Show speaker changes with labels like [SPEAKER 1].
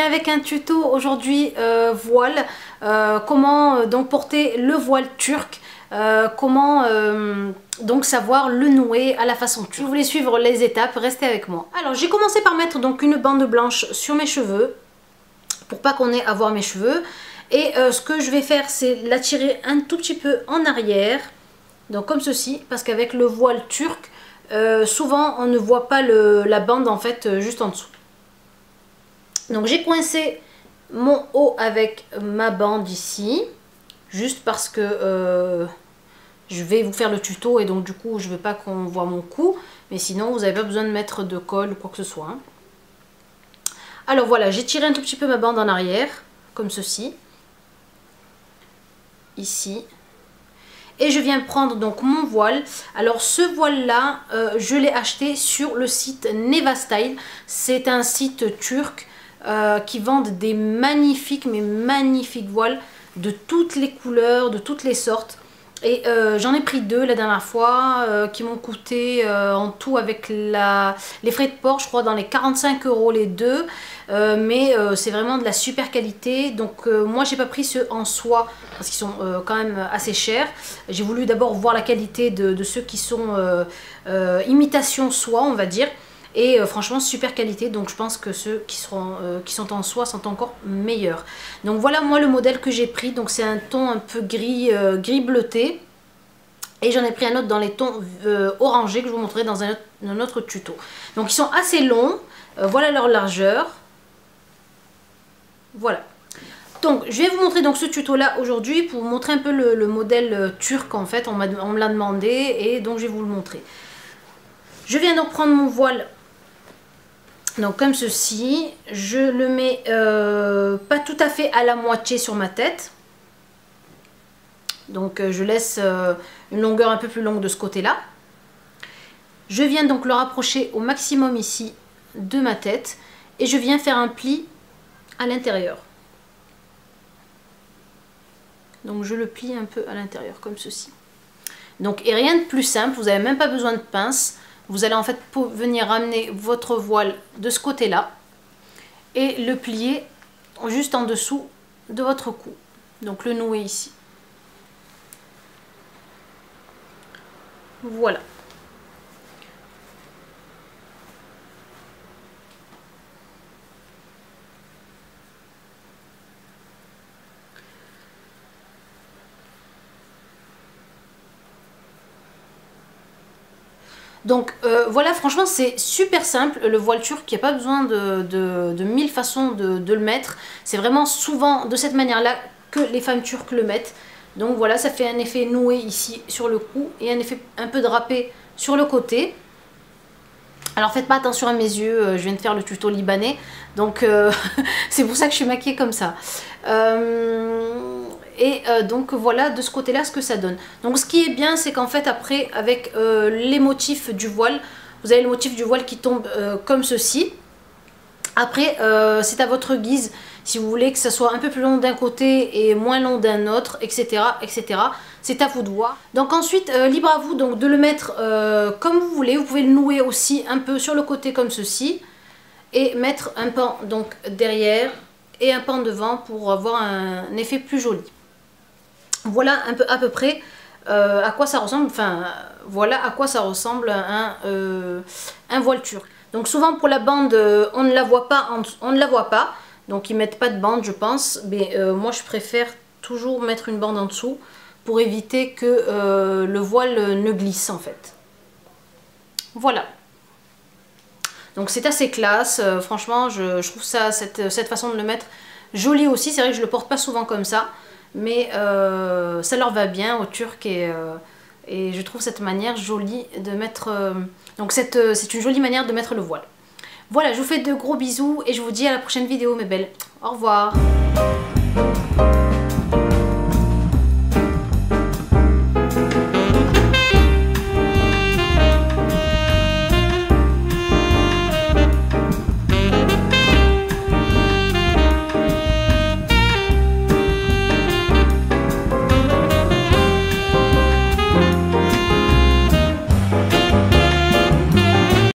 [SPEAKER 1] reviens avec un tuto aujourd'hui voile, comment donc porter le voile turc, comment donc savoir le nouer à la façon turque. Si vous voulez suivre les étapes, restez avec moi. Alors j'ai commencé par mettre donc une bande blanche sur mes cheveux pour pas qu'on ait à voir mes cheveux, et ce que je vais faire c'est la tirer un tout petit peu en arrière, donc comme ceci, parce qu'avec le voile turc souvent on ne voit pas la bande en fait juste en dessous. Donc j'ai coincé mon haut avec ma bande ici, juste parce que je vais vous faire le tuto et donc du coup je veux pas qu'on voit mon cou, mais sinon vous n'avez pas besoin de mettre de colle ou quoi que ce soit, hein. Alors voilà, j'ai tiré un tout petit peu ma bande en arrière, comme ceci, ici. Et je viens prendre donc mon voile. Alors ce voile là, je l'ai acheté sur le site Neva Style. C'est un site turc qui vend des magnifiques, mais magnifiques voiles de toutes les couleurs, de toutes les sortes. Et j'en ai pris deux la dernière fois qui m'ont coûté en tout avec les frais de port, je crois, dans les 45 € les deux. Mais c'est vraiment de la super qualité. Donc moi j'ai pas pris ceux en soie parce qu'ils sont quand même assez chers. J'ai voulu d'abord voir la qualité de ceux qui sont imitation soie, on va dire. Et franchement super qualité, donc je pense que ceux qui sont en soie sont encore meilleurs. Donc voilà moi le modèle que j'ai pris, donc c'est un ton un peu gris, gris bleuté. Et j'en ai pris un autre dans les tons orangés que je vous montrerai dans un autre tuto. Donc ils sont assez longs, voilà leur largeur. Voilà. Donc je vais vous montrer donc ce tuto là aujourd'hui pour vous montrer un peu le modèle turc en fait, on me l'a demandé et donc je vais vous le montrer. Je viens donc prendre mon voile. Donc comme ceci, je le mets pas tout à fait à la moitié sur ma tête. Donc je laisse une longueur un peu plus longue de ce côté-là. Je viens donc le rapprocher au maximum ici de ma tête et je viens faire un pli à l'intérieur. Donc je le plie un peu à l'intérieur comme ceci. Donc et rien de plus simple, vous n'avez même pas besoin de pince. Vous allez en fait venir ramener votre voile de ce côté-là et le plier juste en dessous de votre cou. Donc le nouer ici. Voilà. Donc voilà, franchement c'est super simple le voile turc, il n'y a pas besoin de 1000 façons de le mettre. C'est vraiment souvent de cette manière là que les femmes turques le mettent. Donc voilà, ça fait un effet noué ici sur le cou et un effet un peu drapé sur le côté. Alors faites pas attention à mes yeux, je viens de faire le tuto libanais, donc c'est pour ça que je suis maquillée comme ça. Donc voilà de ce côté là ce que ça donne. Donc ce qui est bien c'est qu'en fait après avec les motifs du voile, vous avez le motif du voile qui tombe comme ceci. Après c'est à votre guise si vous voulez que ça soit un peu plus long d'un côté et moins long d'un autre, etc. etc. C'est à vous de voir. Donc ensuite libre à vous donc de le mettre comme vous voulez. Vous pouvez le nouer aussi un peu sur le côté comme ceci et mettre un pan donc derrière et un pan devant pour avoir un effet plus joli. Voilà un peu à peu près à quoi ça ressemble, enfin voilà à quoi ça ressemble un voile turc. Donc souvent pour la bande on ne la voit pas, donc ils mettent pas de bande je pense, mais moi je préfère toujours mettre une bande en dessous pour éviter que le voile ne glisse en fait. Voilà. Donc c'est assez classe, franchement je trouve ça, cette façon de le mettre jolie aussi. C'est vrai que je le porte pas souvent comme ça, mais ça leur va bien aux Turcs et je trouve cette manière jolie de mettre... donc c'est une jolie manière de mettre le voile. Voilà, je vous fais de gros bisous et je vous dis à la prochaine vidéo mes belles. Au revoir.